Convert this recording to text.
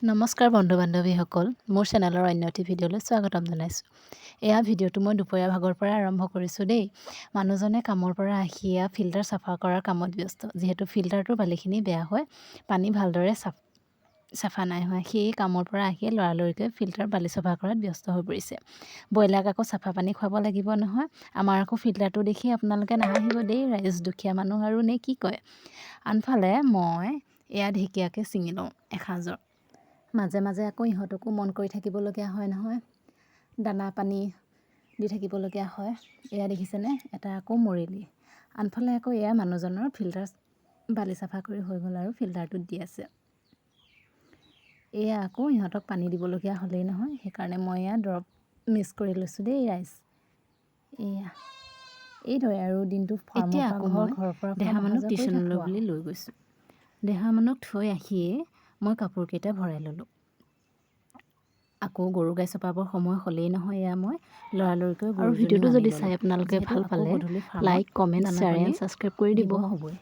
নমস্কাৰ বন্ধু বান্ধৱীসকল, মোৰ চেনেলৰ অন্য এটি ভিডিঅ'লৈ স্বাগতম জনাইছোঁ। এয়া ভিডিঅ'টো মই দুপৰীয়া ভাগৰ পৰা আৰম্ভ কৰিছোঁ দেই। মানুহজনে কামৰ পৰা আহি ফিল্টাৰ চাফা কৰাৰ কামত ব্যস্ত। যিহেতু ফিল্টাৰটোৰ বালিখিনি বেয়া হয়, পানী ভালদৰে চাফা নাই হোৱা, সেই কামৰ পৰা আহিয়ে লৰালৰিকৈ ফিল্টাৰ বালি চাফা কৰাত ব্যস্ত হৈ পৰিছে। ব্ৰইলাৰক আকৌ চাফা পানী খুৱাব লাগিব নহয়। আমাৰ আকৌ ফিল্টাৰটো দেখি আপোনালোকে নাহাঁহিব দেই, ৰাইজ দুখীয়া মানুহ আৰু নে কি কয়। আনফালে মই এয়া ঢেকীয়াকে ছিঙি লওঁ এসাঁজৰ। মাজে মাজে আকৌ ইহঁতকো মন কৰি থাকিবলগীয়া হয় নহয়, দানা পানী দি থাকিবলগীয়া হয়। এয়া দেখিছেনে, এটা আকৌ মৰিলি। আনফালে আকৌ এয়া মানুহজনৰ ফিল্টাৰ বালি চাফা কৰি হৈ গ'ল আৰু ফিল্টাৰটোত দি আছে। এয়া আকৌ ইহঁতক পানী দিবলগীয়া হ'লেই নহয়, সেইকাৰণে মই এয়া দৰৱ মিক্স কৰি লৈছোঁ দেই ৰাইজ। এয়া এইদৰে আৰু দিনটো ফাৰ্মৰ পৰা ঘৰৰ পৰা দেহা মানুহক টিউশ্যনলৈ বুলি লৈ গৈছোঁ। দেহা মানুহক থৈ আহিয়ে মই কাপোৰকেইটা ভৰাই ল'লোঁ। আকৌ গৰু গাই চপাবৰ সময় হ'লেই নহয়, এয়া মই লৰালৰিকৈ আৰু ভিডিঅ'টো যদি চাই আপোনালোকে ভাল পালে like, comment, share and subscribe কৰি দিব। হ'বই।